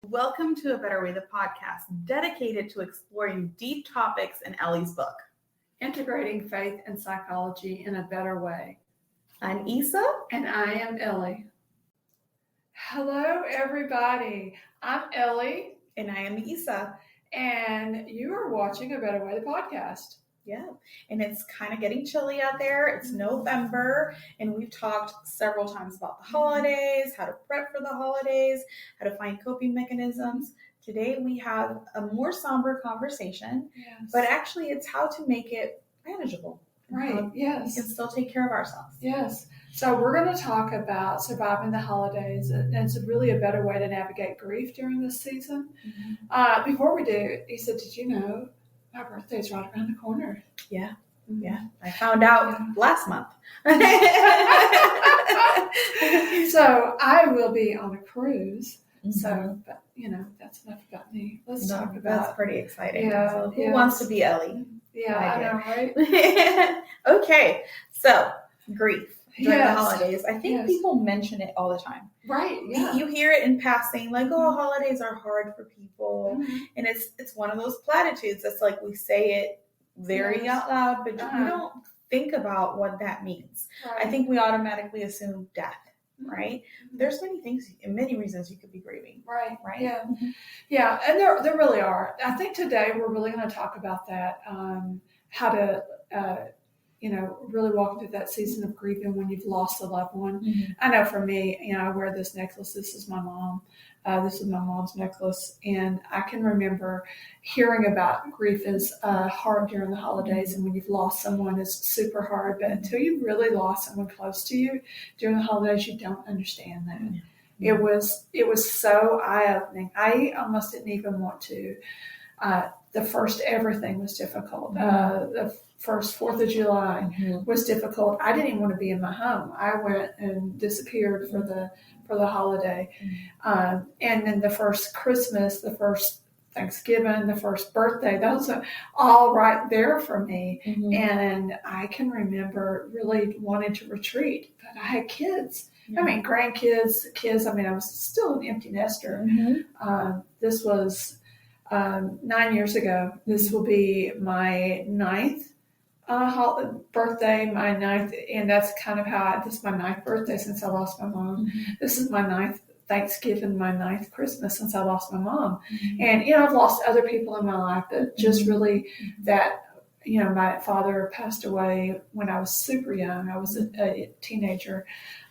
Welcome to A Better Way, the podcast dedicated to exploring deep topics in Ellie's book, Integrating Faith and Psychology in a Better Way. I'm Isa. And I am Ellie. Hello, everybody. I'm Ellie. And I am Isa. And you are watching A Better Way, the podcast. Yeah, and it's kind of getting chilly out there. It's November, and we've talked several times about the holidays, how to prep for the holidays, how to find coping mechanisms. Today we have a more somber conversation, but actually it's how to make it manageable. Right, yes. We can still take care of ourselves. Yes. So we're going to talk about surviving the holidays, and it's really a better way to navigate grief during this season. Before we do, Isa, did you know my birthday's right around the corner? Yeah. I found out last month. So I will be on a cruise. So, but that's enough about me. Let's talk about. That's pretty exciting. Yeah. So who wants to be Ellie? Yeah, I know, right? Okay. So grief during the holidays. I think people mention it all the time. Right. Yeah. You hear it in passing, like, "Oh, holidays are hard for people," and it's one of those platitudes that's like we say it very out loud, but we don't think about what that means. Right. I think we automatically assume death. Right. There's many things and many reasons you could be grieving. Right. Yeah. Yeah. And there really are. I think today we're really going to talk about that. How to, really walk through that season of grieving when you've lost a loved one. I know for me, I wear this necklace. This is my mom. This is my mom's necklace. And I can remember hearing about grief is hard during the holidays. And when you've lost someone, it's super hard. But until you've really lost someone close to you during the holidays, you don't understand that. It was so eye-opening. I almost didn't even want to. The first everything was difficult. The first 4th of July was difficult. I didn't even want to be in my home. I went and disappeared for the holiday. And then the first Christmas, the first Thanksgiving, the first birthday, those are all right there for me. And I can remember really wanting to retreat, but I had kids. I mean, grandkids, kids. I mean, I was still an empty nester. This was 9 years ago. This will be my 9th birthday, my 9th, and that's kind of how this is my 9th birthday since I lost my mom. This is my 9th Thanksgiving, my 9th Christmas since I lost my mom. And, I've lost other people in my life, but just really that, my father passed away when I was super young. I was a teenager.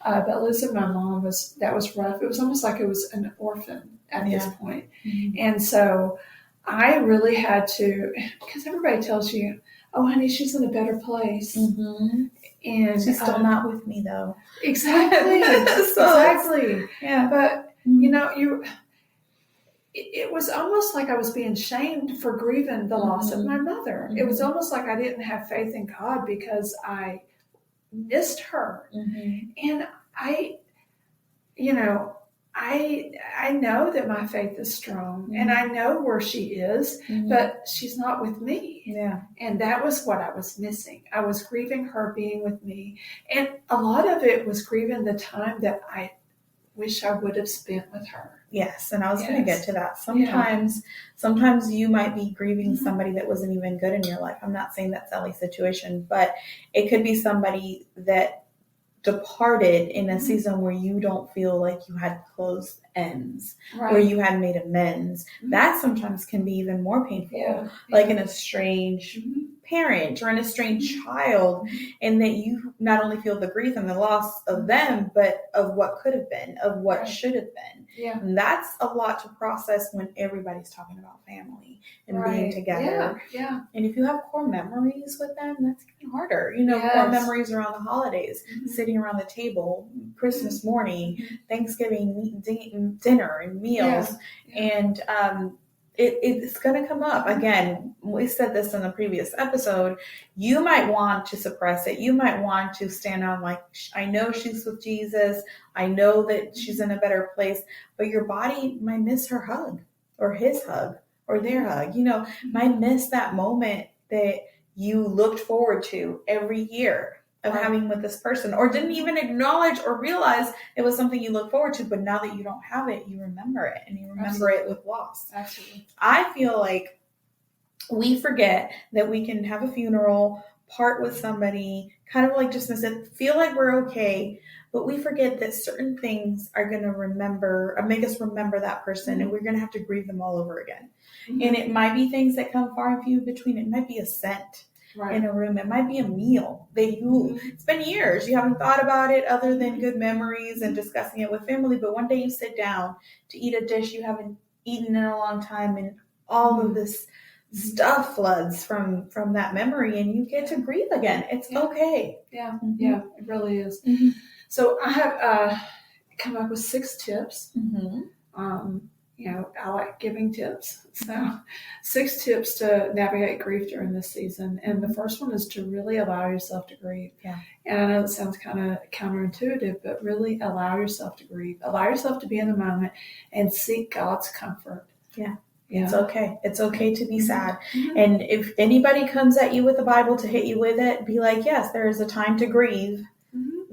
But losing my mom was rough. It was almost like it was an orphan at this point. And so I really had to, because everybody tells you, "Oh, honey, she's in a better place." And she's still not with me, though. Exactly. Exactly. Yeah. But, it was almost like I was being shamed for grieving the loss of my mother. It was almost like I didn't have faith in God because I missed her. And I know that my faith is strong and I know where she is, but she's not with me. Yeah. And that was what I was missing. I was grieving her being with me. And a lot of it was grieving the time that I wish I would have spent with her. Yes. And I was going to get to that. Sometimes you might be grieving somebody that wasn't even good in your life. I'm not saying that's Ellie's situation, but it could be somebody that departed in a season where you don't feel like you had closed ends, where you had made amends. That sometimes can be even more painful, like an estranged parent or an estranged child, and that you not only feel the grief and the loss of them, but of what could have been, of what should have been. Yeah. And that's a lot to process when everybody's talking about family and being together. Yeah. And if you have core memories with them, that's even harder. Core memories around the holidays, sitting around the table, Christmas morning, Thanksgiving dinner and meals. And it's going to come up. Again, we said this in the previous episode. You might want to suppress it. You might want to stand on like, I know she's with Jesus. I know that she's in a better place. But your body might miss her hug or his hug or their hug. Might miss that moment that you looked forward to every year. of having with this person, or didn't even acknowledge or realize it was something you look forward to, but now that you don't have it, you remember it, and you remember it with loss. Absolutely. I feel like we forget that we can have a funeral, part with somebody, kind of like dismiss it, feel like we're okay, but we forget that certain things are going to make us remember that person, and we're going to have to grieve them all over again. And it might be things that come far and few between. It might be a scent in a room. It might be a meal that it's been years. You haven't thought about it other than good memories and discussing it with family. But one day you sit down to eat a dish you haven't eaten in a long time, and all of this stuff floods from that memory, and you get to grieve again. It's okay. Yeah, it really is. So I have come up with 6 tips. I like giving tips. So 6 tips to navigate grief during this season. And the first one is to really allow yourself to grieve. Yeah. And I know it sounds kind of counterintuitive, but really allow yourself to grieve. Allow yourself to be in the moment and seek God's comfort. Yeah. It's okay. It's okay to be sad. And if anybody comes at you with the Bible to hit you with it, be like, yes, there is a time to grieve.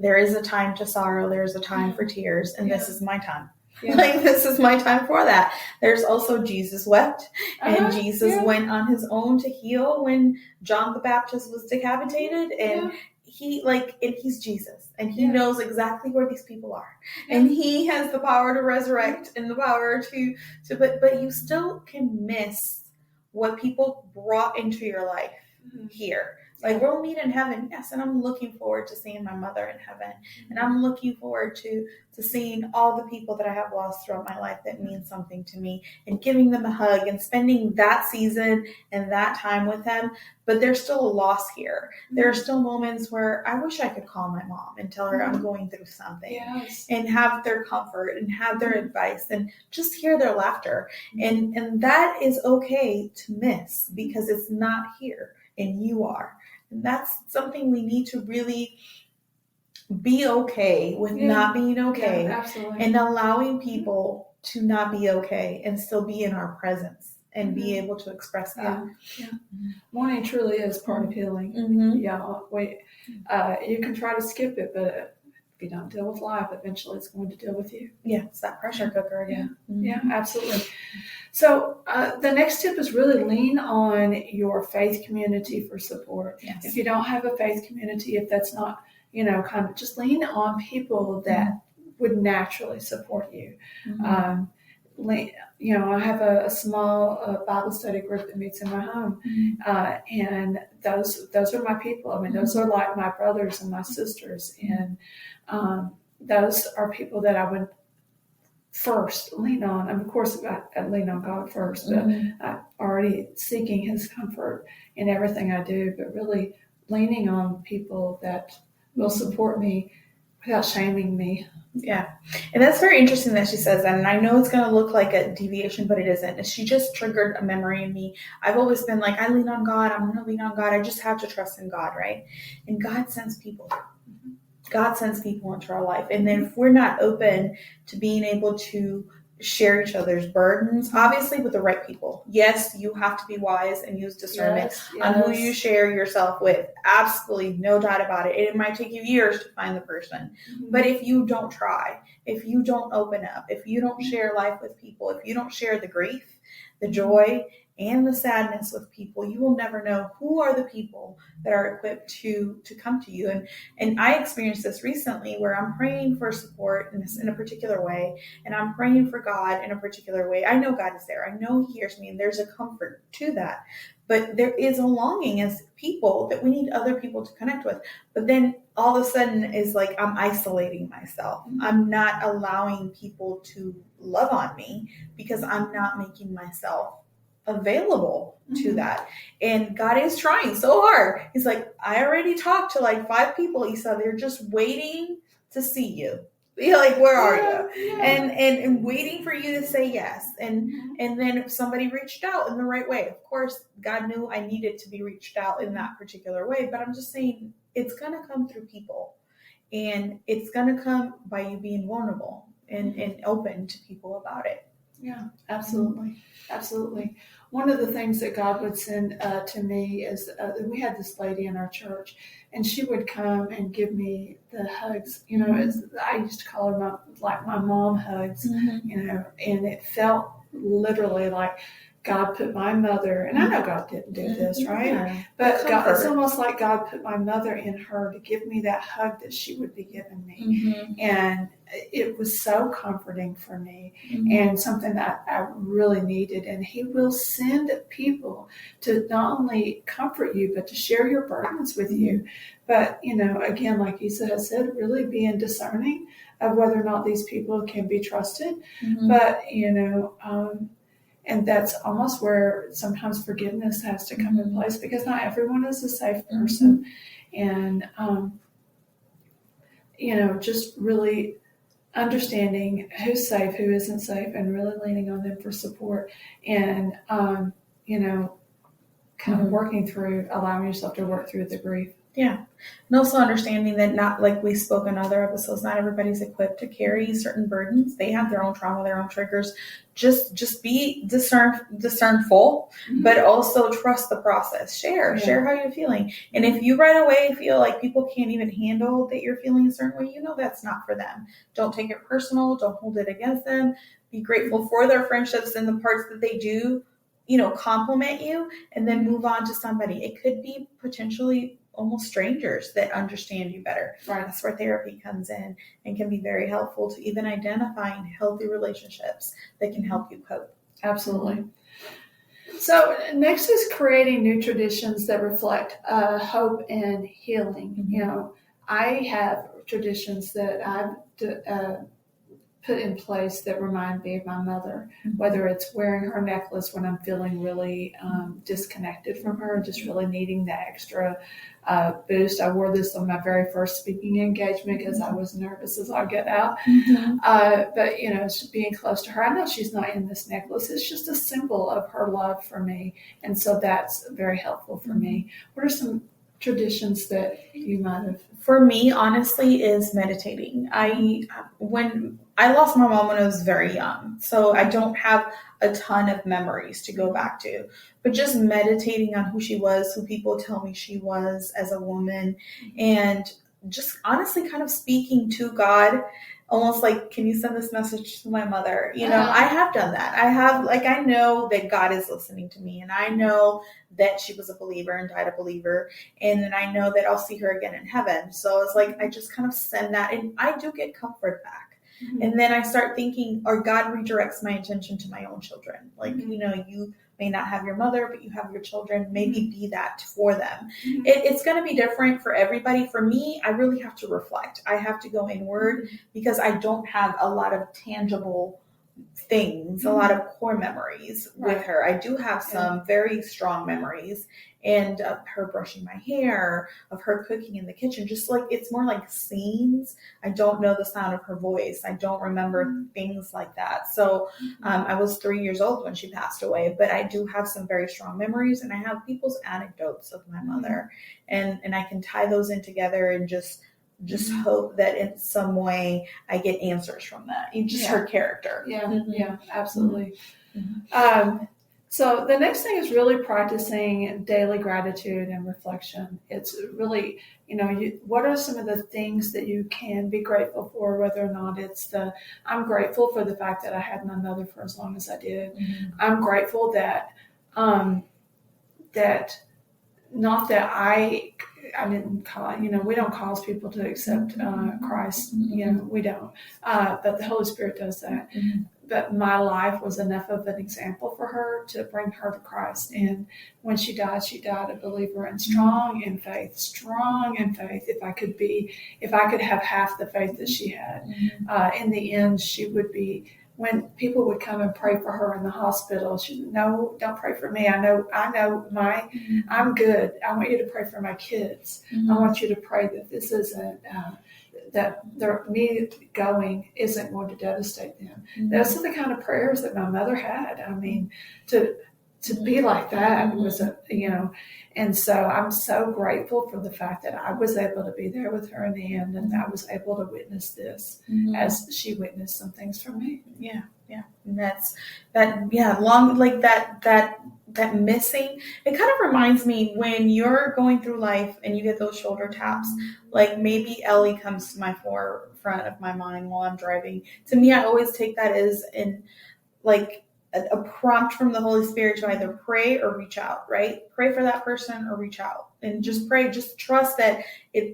There is a time to sorrow. There is a time for tears. And this is my time. Like, this is my time for that. There's also Jesus wept, and Jesus went on his own to heal when John the Baptist was decapitated, and he's Jesus, and he knows exactly where these people are, and he has the power to resurrect and the power to but you still can miss what people brought into your life here. Like, we'll meet in heaven, yes, and I'm looking forward to seeing my mother in heaven, and I'm looking forward to seeing all the people that I have lost throughout my life that mean something to me, and giving them a hug and spending that season and that time with them. But there's still a loss here. There are still moments where I wish I could call my mom and tell her I'm going through something, and have their comfort and have their advice and just hear their laughter. And that is okay to miss, because it's not here and you are. And that's something we need to really be okay with not being okay, and allowing people to not be okay and still be in our presence and be able to express that. Mourning truly is part of healing. You can try to skip it, but if you don't deal with life, eventually it's going to deal with you. Yeah, it's that pressure cooker again. Yeah, absolutely. So the next tip is really lean on your faith community for support. If you don't have a faith community, if that's not, kind of just lean on people that would naturally support you. I have a small Bible study group that meets in my home, and those are my people. I mean, those are like my brothers and my sisters, and those are people that I would first lean on. And of course, I lean on God first, but I'm already seeking his comfort in everything I do, but really leaning on people that will support me without shaming me. Yeah. And that's very interesting that she says that. And I know it's going to look like a deviation, but it isn't. She just triggered a memory in me. I've always been like, I lean on God. I'm going to lean on God. I just have to trust in God, right? And God sends people. God sends people into our life. And then if we're not open to being able to share each other's burdens, obviously with the right people. Yes, you have to be wise and use discernment on who you share yourself with. Absolutely, no doubt about it. It might take you years to find the person. But if you don't try, if you don't open up, if you don't share life with people, if you don't share the grief, the joy, and the sadness with people, you will never know who are the people that are equipped to come to you. And I experienced this recently where I'm praying for support in a particular way, and I'm praying for God in a particular way. I know God is there. I know he hears me, and there's a comfort to that. But there is a longing as people that we need other people to connect with. But then all of a sudden is like I'm isolating myself. I'm not allowing people to love on me because I'm not making myself available to that. And God is trying so hard. He's like, I already talked to like 5 people. He said, they're just waiting to see you. You're like, where are you? And waiting for you to say yes. And then if somebody reached out in the right way, of course, God knew I needed to be reached out in that particular way. But I'm just saying it's going to come through people. And it's going to come by you being vulnerable and open to people about it. Yeah, absolutely. Absolutely. One of the things that God would send to me is we had this lady in our church, and she would come and give me the hugs. You know, I used to call her my mom hugs. You know, and it felt literally like God put my mother, and I know God didn't do this, right? Yeah. But God, it's almost like God put my mother in her to give me that hug that she would be giving me. And it was so comforting for me and something that I really needed. And He will send people to not only comfort you, but to share your burdens with you. But, you know, again, like you said, really being discerning of whether or not these people can be trusted. But, you know, and that's almost where sometimes forgiveness has to come in place, because not everyone is a safe person. And, you know, just really understanding who's safe, who isn't safe, and really leaning on them for support. And, you know, kind of working through, allowing yourself to work through the grief. Yeah. And also understanding that, not like we spoke in other episodes, not everybody's equipped to carry certain burdens. They have their own trauma, their own triggers. Just be discernful, but also trust the process. Share how you're feeling. And if you right away feel like people can't even handle that you're feeling a certain way, you know that's not for them. Don't take it personal. Don't hold it against them. Be grateful for their friendships and the parts that they do, you know, compliment you, and then move on to somebody. It could be potentially almost strangers that understand you better. Right. That's where therapy comes in and can be very helpful to even identifying healthy relationships that can help you cope. Absolutely. So next is creating new traditions that reflect hope and healing. You know, I have traditions that I've put in place that remind me of my mother, whether it's wearing her necklace when I'm feeling really disconnected from her, just really needing that extra boost. I wore this on my very first speaking engagement because I was nervous as I get out. But, you know, it's being close to her. I know she's not in this necklace. It's just a symbol of her love for me. And so that's very helpful for me. What are some traditions that you might have? For me, honestly, is meditating. When I lost my mom when I was very young, so I don't have a ton of memories to go back to, but just meditating on who she was, who people tell me she was as a woman, and just honestly kind of speaking to God, almost like, can you send this message to my mother? You know, I have done that. I know that God is listening to me, and I know that she was a believer and died a believer. And then I know that I'll see her again in heaven. So it's like, I just kind of send that, and I do get comfort back. And then I start thinking, or God redirects my attention to my own children. Like, you know, you may not have your mother, but you have your children. Maybe be that for them. It's going to be different for everybody. For me, I really have to reflect. I have to go inward because I don't have a lot of tangible things, a lot of core memories with her. I do have some very strong memories, and of her brushing my hair, of her cooking in the kitchen, just like, it's more like scenes. I don't know the sound of her voice. I don't remember things like that. So I was 3 years old when she passed away, but I do have some very strong memories, and I have people's anecdotes of my mother, and I can tie those in together and just hope that in some way I get answers from that. Just her character. Yeah, absolutely. So the next thing is really practicing daily gratitude and reflection. It's really, you know, what are some of the things that you can be grateful for, whether or not it's I'm grateful for the fact that I had my mother for as long as I did. I'm grateful that, that not that I didn't call, you know, we don't cause people to accept Christ, you know, we don't, but the Holy Spirit does that. But my life was enough of an example for her to bring her to Christ. And when she died a believer and strong in faith. If I could have half the faith that she had, in the end, she would be, when people would come and pray for her in the hospital, she said, no, don't pray for me. I know I'm good. I want you to pray for my kids. I want you to pray that this isn't, that me going isn't going to devastate them. Those are the kind of prayers that my mother had. I mean, to be like that was you know, and so I'm so grateful for the fact that I was able to be there with her in the end, and I was able to witness this as she witnessed some things from me. Yeah. And that's that. Yeah, long like that missing. It kind of reminds me when you're going through life and you get those shoulder taps. Like maybe Ellie comes to my forefront of my mind while I'm driving. To me, I always take that as like a prompt from the Holy Spirit to either pray or reach out, right? Pray for that person or reach out and just pray. Just trust that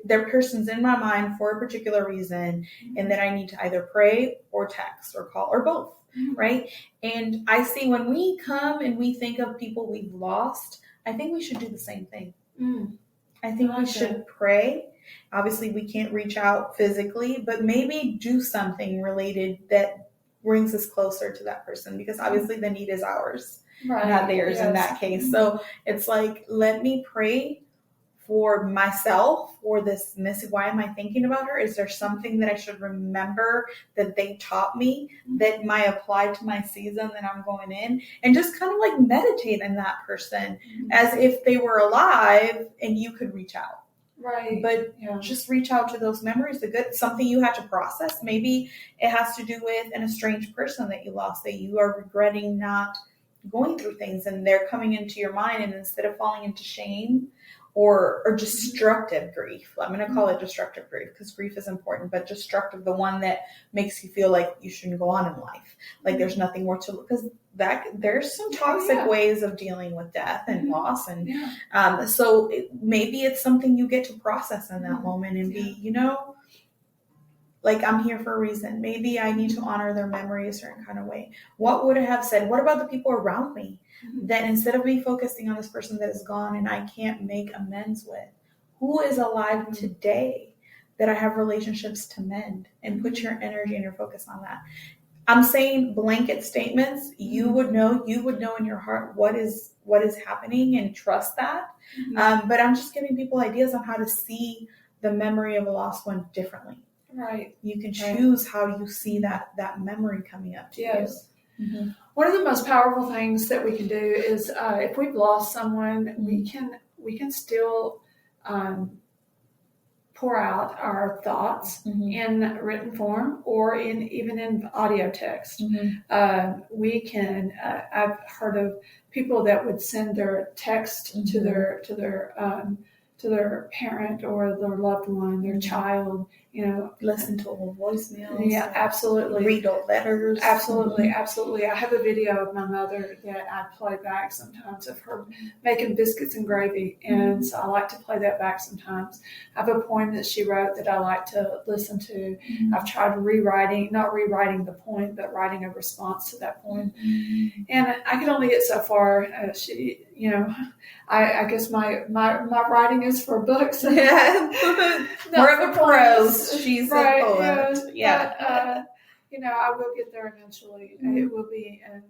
their person's in my mind for a particular reason and that I need to either pray or text or call or both, right? And I see when we come and we think of people we've lost, I think we should do the same thing. I think we should pray. Obviously, we can't reach out physically, but maybe do something related that brings us closer to that person, because obviously the need is ours, not theirs in that case. So it's like, let me pray for myself for this message. Why am I thinking about her? Is there something that I should remember that they taught me that might apply to my season that I'm going in? And just kind of like meditate on that person as if they were alive and you could reach out. Right. But just reach out to those memories, the good, something you had to process. Maybe it has to do with an estranged person that you lost, that you are regretting not going through things, and they're coming into your mind, and instead of falling into shame or destructive grief, I'm going to call it destructive grief because grief is important, but destructive, the one that makes you feel like you shouldn't go on in life, like there's nothing more to, because that there's some toxic ways of dealing with death and loss, and so maybe it's something you get to process in that moment and be, like, I'm here for a reason. Maybe I need to honor their memory a certain kind of way. What would I have said? What about the people around me that instead of me focusing on this person that is gone and I can't make amends with, who is alive today that I have relationships to mend? And put your energy and your focus on that. I'm saying blanket statements. You would know in your heart what is happening, and trust that. But I'm just giving people ideas on how to see the memory of a lost one differently. Right. You can choose how you see that memory coming up to you. One of the most powerful things that we can do is if we've lost someone, we can still pour out our thoughts in written form or even in audio text. We can. I've heard of people that would send their text to their parent or their loved one, their child. Listen to old voicemails. Yeah, absolutely. Read old letters. Absolutely. I have a video of my mother that I play back sometimes of her making biscuits and gravy, and so I like to play that back sometimes. I have a poem that she wrote that I like to listen to. I've tried not rewriting the poem, but writing a response to that poem, and I can only get so far. I guess my writing is for books. We're the pros. She's a poet. But, I will get there eventually. It will be in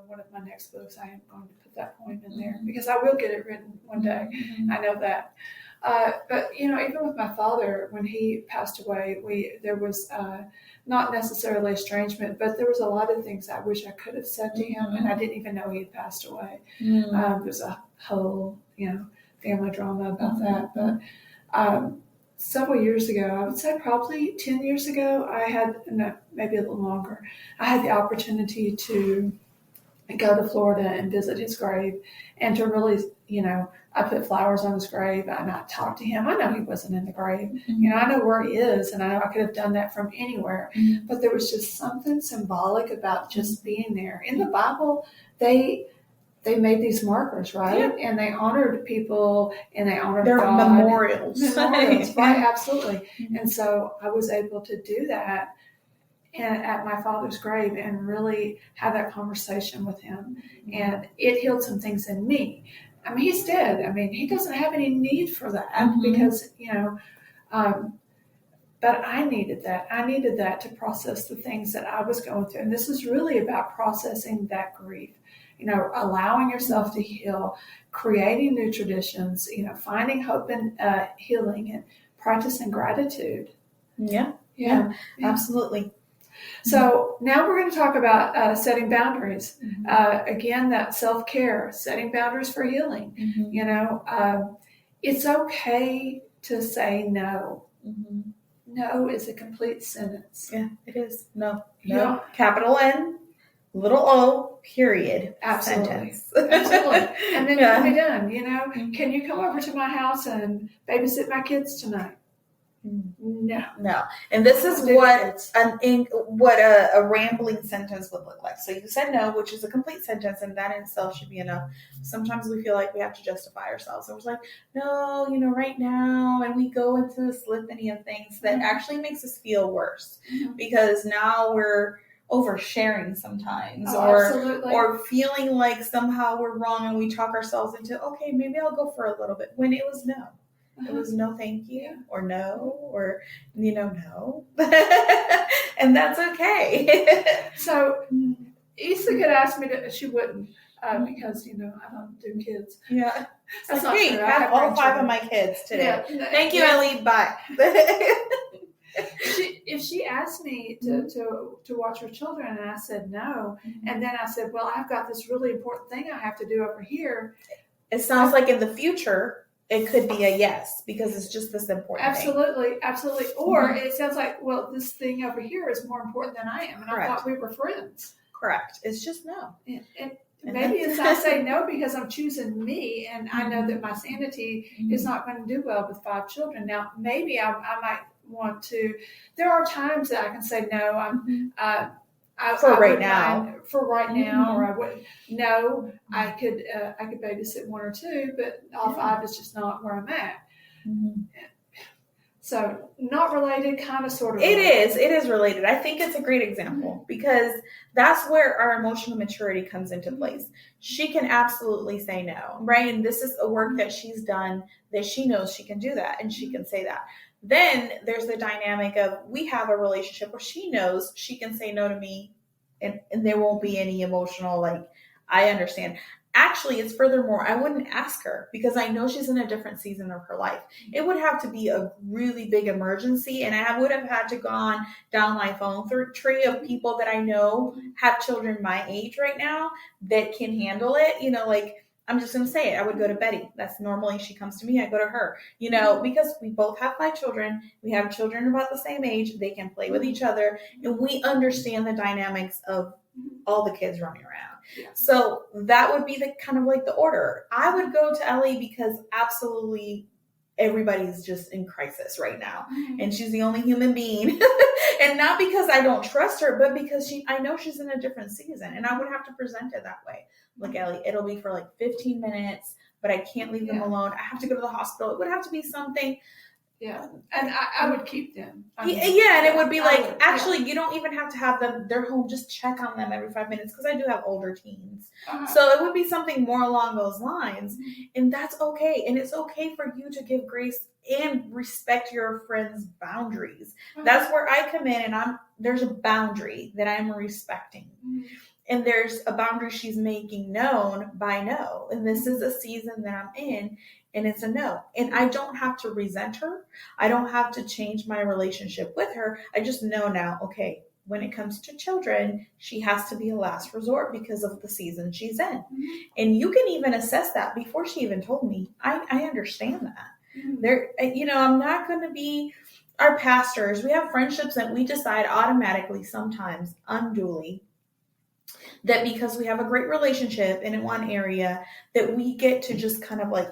one of my next books. I am going to put that poem in there because I will get it written one day. I know that. But even with my father, when he passed away, there was not necessarily estrangement, but there was a lot of things I wish I could have said to him, and I didn't even know he had passed away. There's a whole, family drama about that. But several years ago, I would say probably 10 years ago, maybe a little longer, I had the opportunity to go to Florida and visit his grave, and to really, I put flowers on his grave and I talked to him. I know he wasn't in the grave. I know where he is, and I know I could have done that from anywhere. But there was just something symbolic about just being there. In the Bible, they made these markers, right? Yeah. And they honored people, and they honored their God. Memorials, right? Absolutely. And so I was able to do that at my father's grave and really have that conversation with him. And it healed some things in me. I mean, he's dead. I mean, he doesn't have any need for that because, but I needed that. I needed that to process the things that I was going through. And this is really about processing that grief, allowing yourself to heal, creating new traditions, finding hope and healing, and practicing gratitude. Yeah, absolutely. So now we're going to talk about setting boundaries. Again, that self-care, setting boundaries for healing. It's okay to say no. No is a complete sentence. Yeah, it is. No. Capital N. little o, period. Absolutely. Sentence. Absolutely. And then Yeah. you'll be done, Can you come over to my house and babysit my kids tonight? No. And this is Do what kids. what a rambling sentence would look like. So you said no, which is a complete sentence, and that in itself should be enough. Sometimes we feel like we have to justify ourselves. And we're like, no, right now, and we go into this litany of things that actually makes us feel worse because now we're oversharing sometimes, or feeling like somehow we're wrong, and we talk ourselves into, okay, maybe I'll go for a little bit, when it was no. It was no thank you, or no, or no. And that's okay. So Issa could ask me to, she wouldn't, because I don't do kids. Yeah. That's like, not hey, true. have all 5 of my kids today. Yeah. Thank you, Ellie. Bye. If she asked me to watch her children and I said no, and then I said, well, I've got this really important thing I have to do over here. It sounds like in the future, it could be a yes, because it's just this important thing. Absolutely. Or it sounds like, well, this thing over here is more important than I am, and Correct. I thought we were friends. Correct. It's just no. And maybe it's I say no because I'm choosing me, and I know that my sanity is not going to do well with 5 children. Now, maybe I might want to. There are times that I can say no. For right now, or I wouldn't. No, I could babysit 1 or 2, but all 5 is just not where I'm at. So not related, kind of, sort of. It is related. I think it's a great example because that's where our emotional maturity comes into place. She can absolutely say no, right? And this is a work that she's done that she knows she can do that, and she can say that. Then there's the dynamic of we have a relationship where she knows she can say no to me and there won't be any emotional, like, I understand. Actually, it's furthermore, I wouldn't ask her because I know she's in a different season of her life. It would have to be a really big emergency, and I would have had to gone down my phone tree of people that I know have children my age right now that can handle it. Like, I'm just going to say it. I would go to Betty. That's normally she comes to me. I go to her, because we both have 5 children. We have children about the same age. They can play with each other. And we understand the dynamics of all the kids running around. Yeah. So that would be the kind of like the order. I would go to Ellie because absolutely everybody's just in crisis right now. And she's the only human being. And not because I don't trust her, but because I know she's in a different season. And I would have to present it that way. Look, Ellie, it'll be for like 15 minutes, but I can't leave them alone. I have to go to the hospital. It would have to be something. Yeah. And I would keep them. And it would be like, actually, you don't even have to have them. They're home. Just check on them every 5 minutes because I do have older teens. So it would be something more along those lines. And that's okay. And it's okay for you to give grace and respect your friend's boundaries. That's where I come in, and there's a boundary that I'm respecting. And there's a boundary she's making known by no. And this is a season that I'm in, and it's a no. And I don't have to resent her. I don't have to change my relationship with her. I just know now, okay, when it comes to children, she has to be a last resort because of the season she's in. And you can even assess that before she even told me. I understand that. I'm not going to be our pastors. We have friendships that we decide automatically, sometimes unduly, that because we have a great relationship in one area, that we get to just kind of like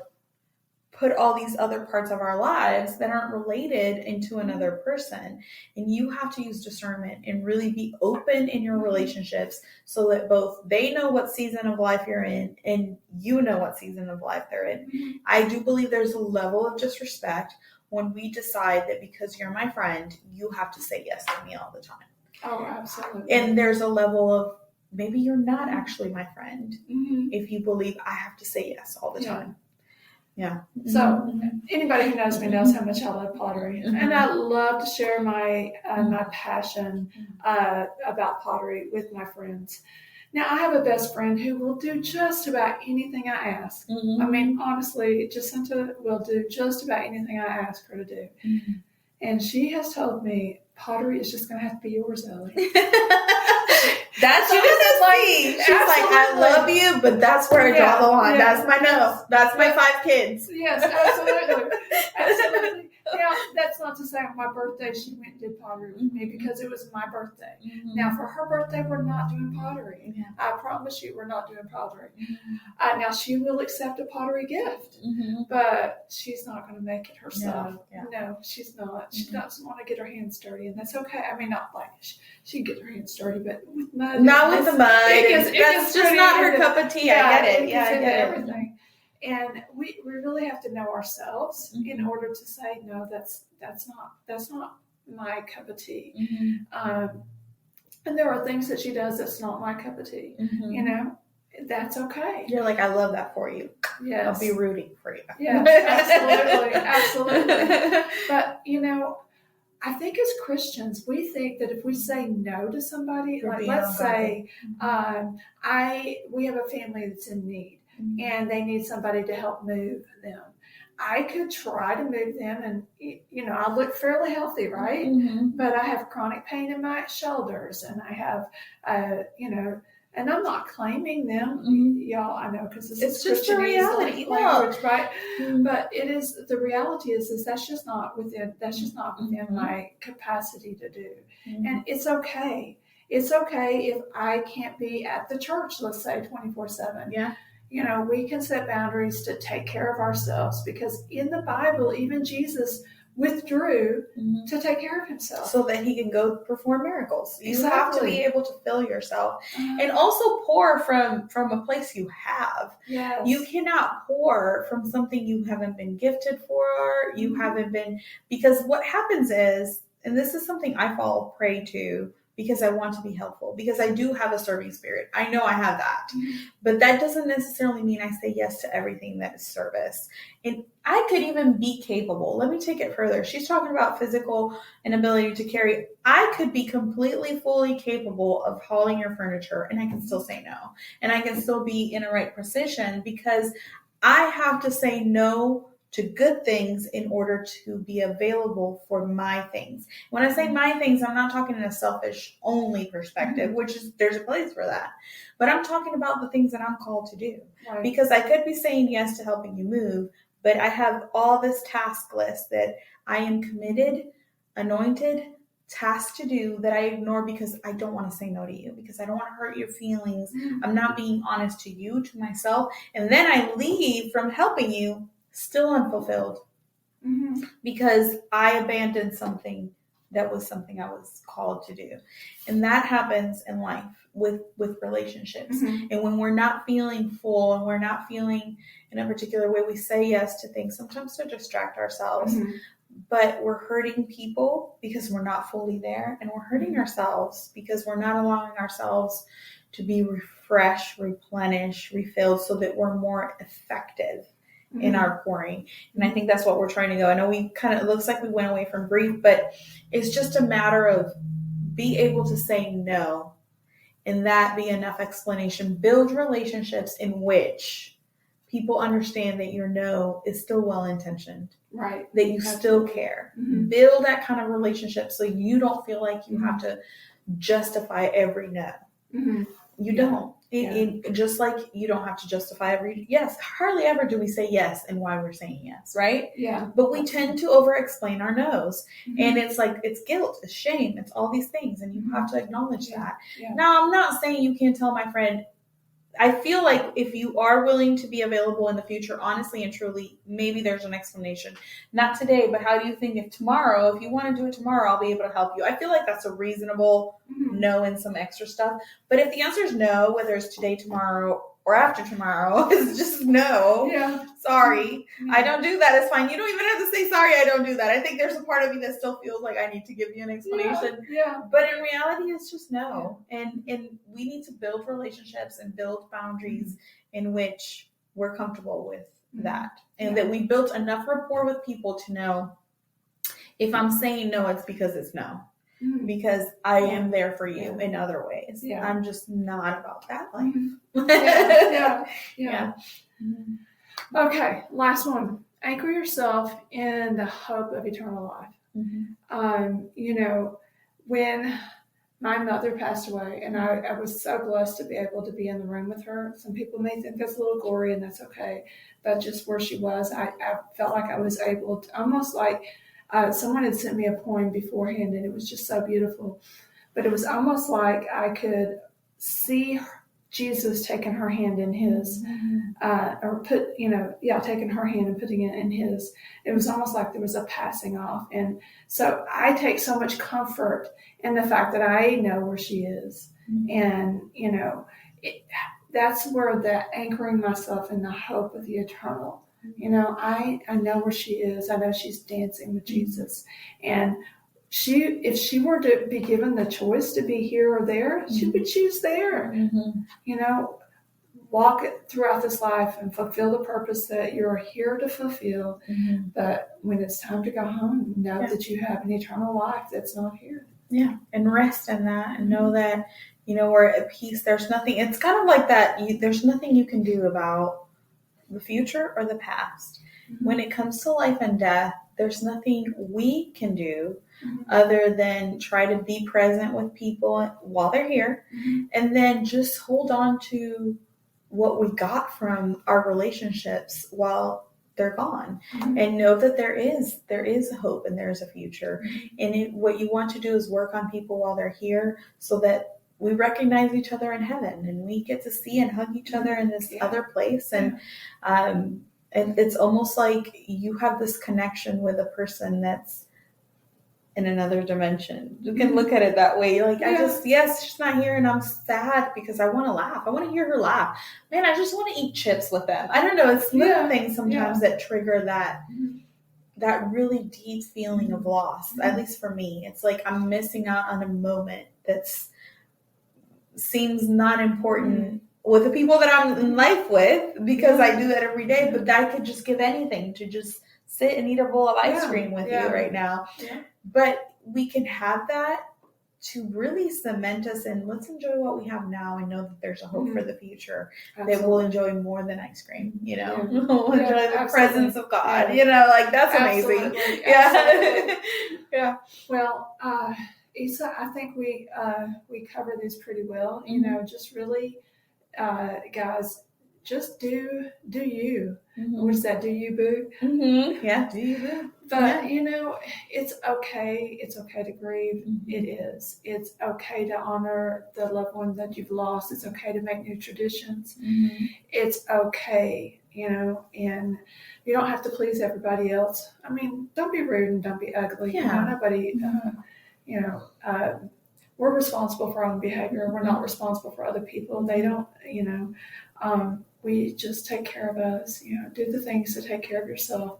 put all these other parts of our lives that aren't related into another person. And you have to use discernment and really be open in your relationships so that both they know what season of life you're in and you know what season of life they're in. I do believe there's a level of disrespect when we decide that because you're my friend, you have to say yes to me all the time. Oh, absolutely. And there's a level of maybe you're not actually my friend if you believe I have to say yes all the time. Yeah. So anybody who knows me knows how much I love pottery, and I love to share my my passion about pottery with my friends. Now, I have a best friend who will do just about anything I ask. I mean, honestly, Jacinta will do just about anything I ask her to do. And she has told me pottery is just going to have to be yours, Ellie. That's So you it's gonna like, see. She's like, I absolutely. love you, but that's where I draw the line. That's my no. That's my 5 kids. Yes, absolutely. Absolutely. Now, that's not to say on my birthday she went and did pottery with me because it was my birthday. Now, for her birthday, we're not doing pottery. Yeah. I promise you, we're not doing pottery. Mm-hmm. Now, she will accept a pottery gift, Mm-hmm. but she's not going to make it herself. No, yeah. No, she's not. She doesn't want to get her hands dirty, and that's okay. I mean, not like she can get her hands dirty, but with mud. Not with the mud. That's just not her cup of tea. Yeah, I get it. It Yeah, I gets into get it. everything. And we really have to know ourselves in order to say, no, that's not my cup of tea. And there are things that she does that's not my cup of tea. You know, that's okay. You're like, I love that for you. Yes. I'll be rooting for you. Yes, absolutely. But, you know, I think as Christians, we think that if we say no to somebody, like let's say we have a family that's in need and they need somebody to help move them. I could try to move them and, you know, I look fairly healthy, right? But I have chronic pain in my shoulders and I have, you know, and I'm not claiming them, y'all. I know because it's just the reality, language, right? But it is the reality is that's just not within my capacity to do, and it's okay. It's okay if I can't be at the church, let's say 24/7. Yeah. You know, we can set boundaries to take care of ourselves because in the Bible, even Jesus withdrew to take care of himself so that he can go perform miracles. You have to be able to fill yourself and also pour from a place you have. Yes. You cannot pour from something you haven't been gifted for. You haven't been, because what happens is, and this is something I fall prey to because I want to be helpful, because I do have a serving spirit. I know I have that, but that doesn't necessarily mean I say yes to everything that is service. And I could even be capable. Let me take it further. She's talking about physical and ability to carry. I could be completely, fully capable of hauling your furniture and I can still say no. And I can still be in a right position because I have to say no to good things in order to be available for my things. When I say my things, I'm not talking in a selfish only perspective, which is, there's a place for that. But I'm talking about the things that I'm called to do. Right. Because I could be saying yes to helping you move, but I have all this task list that I am committed, anointed, tasked to do that I ignore because I don't want to say no to you, because I don't want to hurt your feelings. I'm not being honest to you, to myself. And then I leave from helping you still unfulfilled because I abandoned something that was something I was called to do. And that happens in life with relationships. And when we're not feeling full and we're not feeling in a particular way, we say yes to things, sometimes to distract ourselves, but we're hurting people because we're not fully there, and we're hurting ourselves because we're not allowing ourselves to be refreshed, replenished, refilled so that we're more effective in our pouring. And I think that's what we're trying to go. I know it looks like we went away from grief, but it's just a matter of be able to say no, and that be enough explanation. Build relationships in which people understand that your no is still well-intentioned, right? That you still care. Build that kind of relationship so you don't feel like you have to justify every no. You don't. Just like you don't have to justify every yes. Hardly ever do we say yes and why we're saying yes, right? Yeah. But we tend to over-explain our no's. And it's like, it's guilt, it's shame, it's all these things. And you have to acknowledge that. Yeah. Now, I'm not saying you can't tell my friend. I feel like if you are willing to be available in the future, honestly and truly, maybe there's an explanation. Not today, but how do you think if tomorrow, if you want to do it tomorrow, I'll be able to help you? I feel like that's a reasonable no and some extra stuff. But if the answer is no, whether it's today, tomorrow, or after tomorrow, it's just no. Yeah. Sorry. I don't do that. It's fine. You don't even have to say sorry, I don't do that. I think there's a part of me that still feels like I need to give you an explanation. Yeah. But in reality, it's just no. Yeah. And we need to build relationships and build boundaries in which we're comfortable with that. And that we built enough rapport with people to know if I'm saying no, it's because it's no. Because I am there for you in other ways. Yeah. I'm just not about that life. Yeah. Okay, last one. Anchor yourself in the hope of eternal life. You know, when my mother passed away, and I was so blessed to be able to be in the room with her. Some people may think that's a little gory, and that's okay. But just where she was, I felt like I was able to, almost like someone had sent me a poem beforehand, and it was just so beautiful. But it was almost like I could see Jesus taking her hand in his, taking her hand and putting it in his. It was almost like there was a passing off. And so I take so much comfort in the fact that I know where she is. And, that's where that anchoring myself in the hope of the eternal. I know where she is. I know she's dancing with Jesus. And if she were to be given the choice to be here or there, she would choose there. Walk it throughout this life and fulfill the purpose that you're here to fulfill. But when it's time to go home, know that you have an eternal life that's not here. Yeah, and rest in that, and know that we're at peace. There's nothing. It's kind of like that. There's nothing you can do about the future or the past. When it comes to life and death, there's nothing we can do other than try to be present with people while they're here, and then just hold on to what we got from our relationships while they're gone, and know that there is a hope and there's a future. And what you want to do is work on people while they're here, so that we recognize each other in heaven, and we get to see and hug each other in this other place. And it's almost like you have this connection with a person that's in another dimension. You can look at it that way. You're like, she's not here, and I'm sad because I want to laugh. I want to hear her laugh. Man, I just want to eat chips with them. I don't know. It's little things sometimes that trigger that really deep feeling of loss. At least for me, it's like I'm missing out on a moment that seems not important with the people that I'm in life with, because I do that every day. But I could just give anything to just sit and eat a bowl of ice cream with you right now. But we can have that to really cement us in, let's enjoy what we have now and know that there's a hope for the future. Absolutely. That we'll enjoy more than ice cream, We'll enjoy the presence of God, that's amazing. Yeah. Well, Isa, I think we cover this pretty well. Just really, guys, just do you. What is that? Do you, boo? Yeah, do you, boo? But, it's okay. It's okay to grieve. It is. It's okay to honor the loved one that you've lost. It's okay to make new traditions. It's okay, and you don't have to please everybody else. I mean, don't be rude and don't be ugly. Nobody, we're responsible for our own behavior. We're not responsible for other people. They don't, we just take care of us, do the things to take care of yourself.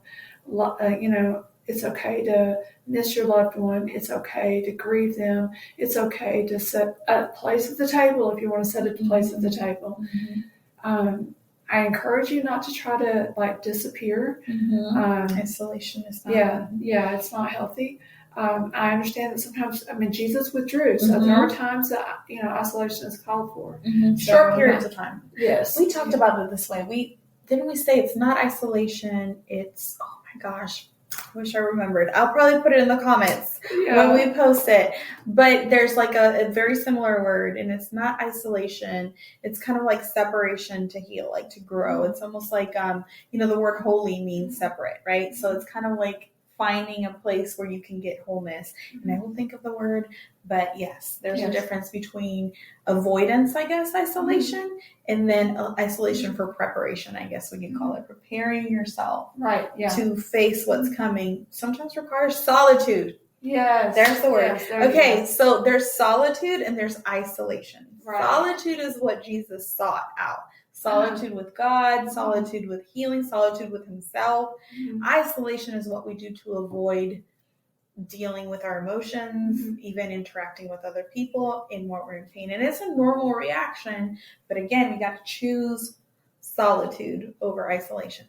It's okay to miss your loved one. It's okay to grieve them. It's okay to set a place at the table if you want to set a place at the table. I encourage you not to try to disappear. Isolation is not. It's not healthy. I understand that sometimes, Jesus withdrew, so there are times that, isolation is called for. Short periods of time. Yes. We talked about it this way. Didn't we say it's not isolation, it's, oh my gosh, I wish I remembered. I'll probably put it in the comments when we post it. But there's a very similar word, and it's not isolation. It's kind of like separation to heal, to grow. It's almost like, the word holy means separate, right? So it's kind of like finding a place where you can get wholeness. And I will think of the word, but yes, there's a difference between avoidance, I guess, isolation, and then isolation for preparation, I guess we could call it. Preparing yourself to face what's coming sometimes requires solitude. Yes. There's the word. Yes, so there's solitude and there's isolation. Right. Solitude is what Jesus sought out. Solitude with God, solitude with healing, solitude with himself. Isolation is what we do to avoid dealing with our emotions, even interacting with other people in what we're in pain. And it's a normal reaction, but again, we got to choose solitude over isolation.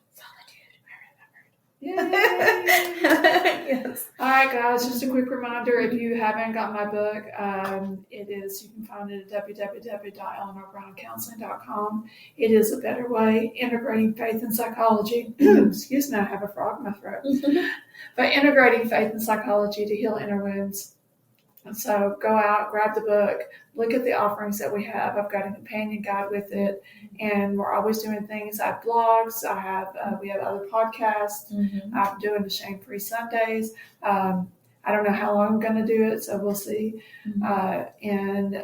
Yes. All right, guys, just a quick reminder, if you haven't got my book, you can find it at www.eleanorbrowoncounseling.com. It is a better way, integrating faith and psychology. Excuse me, I have a frog in my throat. But integrating faith and psychology to heal inner wounds. And so go out, grab the book, look at the offerings that we have. I've got a companion guide with it, and we're always doing things. I have blogs. We have other podcasts. I'm doing the Shame-Free Sundays. I don't know how long I'm going to do it, so we'll see. Kind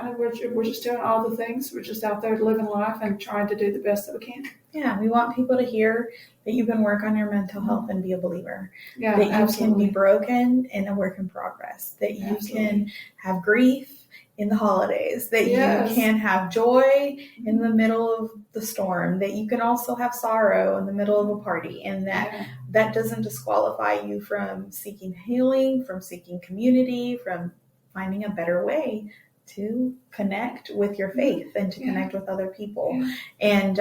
of we're just doing all the things. We're just out there living life and trying to do the best that we can. Yeah, we want people to hear that you can work on your mental health and be a believer. Yeah, that you absolutely. can be broken and a work in progress. That you can have grief in the holidays. That you can have joy in the middle of the storm. That you can also have sorrow in the middle of a party. And that doesn't disqualify you from seeking healing, from seeking community, from finding a better way to connect with your faith and to connect with other people. And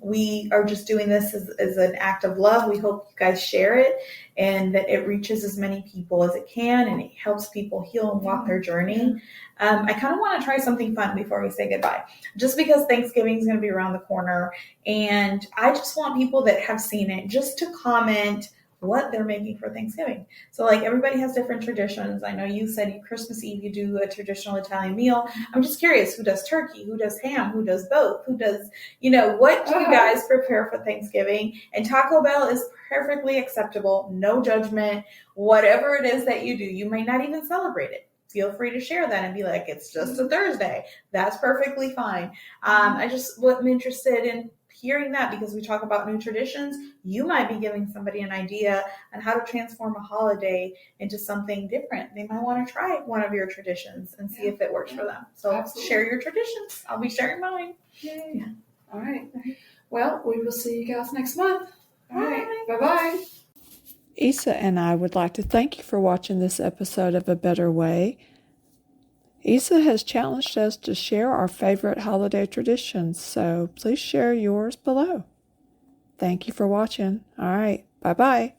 we are just doing this as an act of love. We hope you guys share it and that it reaches as many people as it can, and it helps people heal and walk their journey. I kind of want to try something fun before we say goodbye, just because Thanksgiving is going to be around the corner. And I just want people that have seen it just to comment what they're making for Thanksgiving. So like everybody has different traditions. I know you said Christmas Eve you do a traditional Italian meal. I'm just curious, who does turkey, who does ham, who does both, who does, what do you guys prepare for Thanksgiving? And Taco Bell is perfectly acceptable, no judgment, whatever it is that you do. You may not even celebrate it. Feel free to share that and be like, it's just a Thursday. That's perfectly fine. I'm interested in hearing that, because we talk about new traditions. You might be giving somebody an idea on how to transform a holiday into something different. They might want to try one of your traditions and see if it works for them. So share your traditions. I'll be sharing mine. Yay. Yeah. All right. Well, we will see you guys next month. All right. Bye-bye. Isa and I would like to thank you for watching this episode of A Better Way. Isa has challenged us to share our favorite holiday traditions, so please share yours below. Thank you for watching. All right, bye-bye.